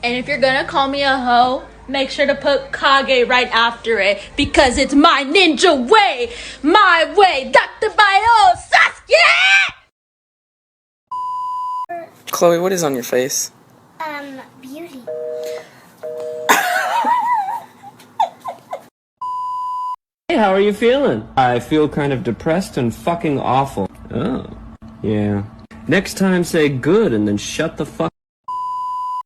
And if you're gonna call me a hoe, make sure to put Kage right after it, because it's my ninja way! My way! Dr. Bio Sasuke! Chloe, what is on your face? Beauty. Hey, how are you feeling? I feel kind of depressed and fucking awful. Oh, yeah. Next time say good and then shut the fuck.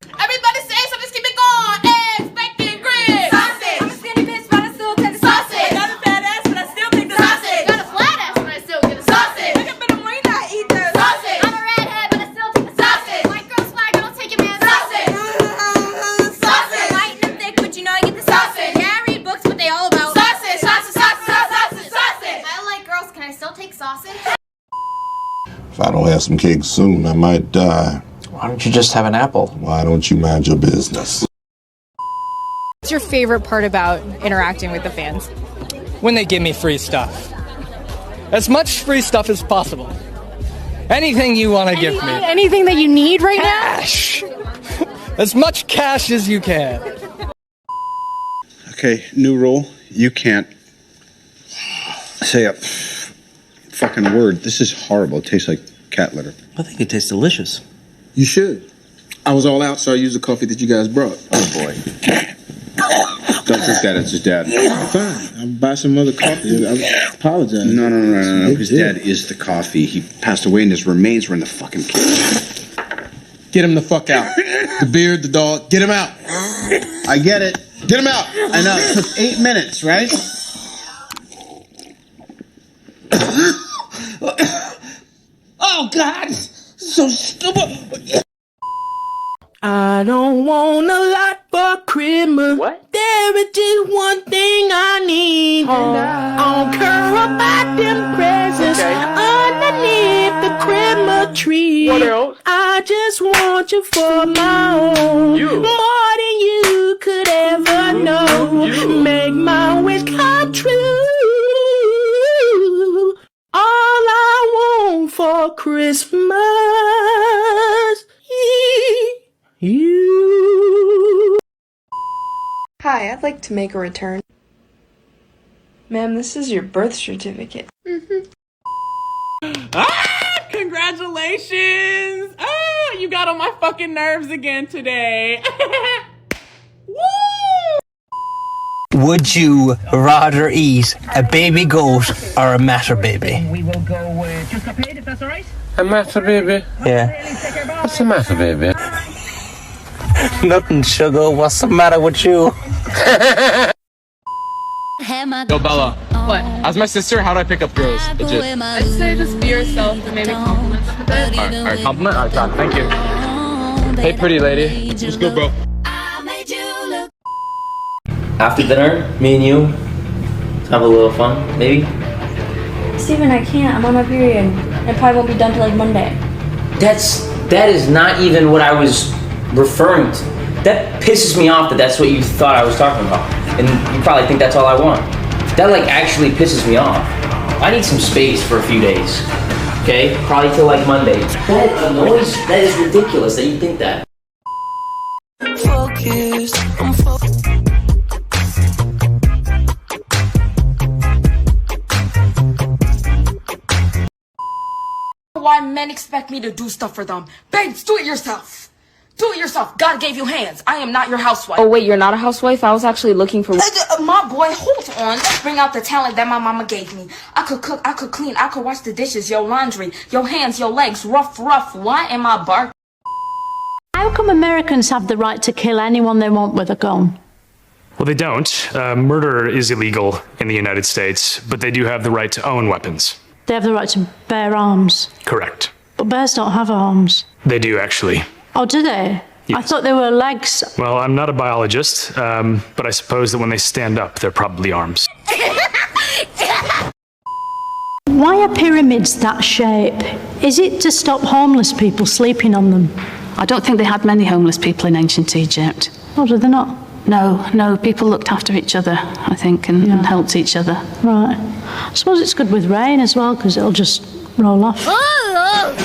Everybody say something, keep it going! Eggs, bacon, grits! Sausage! I'm a skinny bitch, but I still take the sausage! Got a fat ass, but I still take the sausage! Got a flat ass, but I still get the sausage! Look up in the marina, I eat the sausage! I'm a redhead, but I still take the sausage! White girl swag, I don't take it, man! Sausage! Sausage! White and thick, but you know I get the sausage! Yeah, I read books, but they all about sausage! Sausage, sausage, sausage, sausage! I like girls, can I still take sausage? If I don't have some cake soon, I might die. Why don't you just have an apple? Why don't you mind your business? What's your favorite part about interacting with the fans? When they give me free stuff. As much free stuff as possible. Anything you want to give me. Anything that you need right now? Cash! As much cash as you can. Okay, new rule. You can't say a fucking word. This is horrible. It tastes like cat litter. I think it tastes delicious. You should. I was all out, so I used the coffee that you guys brought. Oh boy. Don't drink that, it's his dad. Fine, I'll buy some other coffee. I apologize. No. His dad is the coffee. He passed away and his remains were in the fucking kitchen. Get him the fuck out. The beard, the dog, get him out. I get it. Get him out. I know, it took 8 minutes, right? Oh, God! So stupid! I don't want a lot for Christmas. What? There is just one thing I need. I don't care about them presents underneath the Christmas tree. What else? I just want you for my own. You. More than you could ever know. You. Make my wish come true. All I want for Christmas. You. Hi, I'd like to make a return. Ma'am, this is your birth certificate. Ah! Congratulations! Ah! You got on my fucking nerves again today. Woo! Would you rather eat a baby goat or a matter baby? We will go just up here if that's alright. A matter, baby. Yeah. What's the matter, baby? Nothing, sugar. What's the matter with you? Yo, Bella. What? As my sister, how do I pick up girls? Legit. I'd say just be yourself and maybe compliment them a bit. Alright, compliment? Alright, got it. Thank you. Hey, pretty lady. Let's go, bro. After dinner, me and you have a little fun, maybe? Steven, I can't. I'm on my period. It probably won't be done till like Monday. That is not even what I was referring to. That pisses me off that that's what you thought I was talking about. And you probably think that's all I want. That like actually pisses me off. I need some space for a few days. Okay? Probably till like Monday. That annoys, that is ridiculous that you think that. Focus, I'm focused. Why men expect me to do stuff for them. Babes, do it yourself. Do it yourself. God gave you hands. I am not your housewife. Oh wait, you're not a housewife? I was actually looking for... My boy, hold on. Let's bring out the talent that my mama gave me. I could cook, I could clean, I could wash the dishes, your laundry, your hands, your legs, rough. Why am I barking? How come Americans have the right to kill anyone they want with a gun? Well, they don't. Murder is illegal in the United States, but they do have the right to own weapons. They have the right to bear arms. Correct. But bears don't have arms. They do, actually. Oh, do they? Yes. I thought they were legs. Well, I'm not a biologist, but I suppose that when they stand up, they're probably arms. Why are pyramids that shape? Is it to stop homeless people sleeping on them? I don't think they had many homeless people in ancient Egypt. Oh, did they not? No, people looked after each other, I think, and helped each other. Right. I suppose it's good with rain as well, because it'll just roll off. Oh,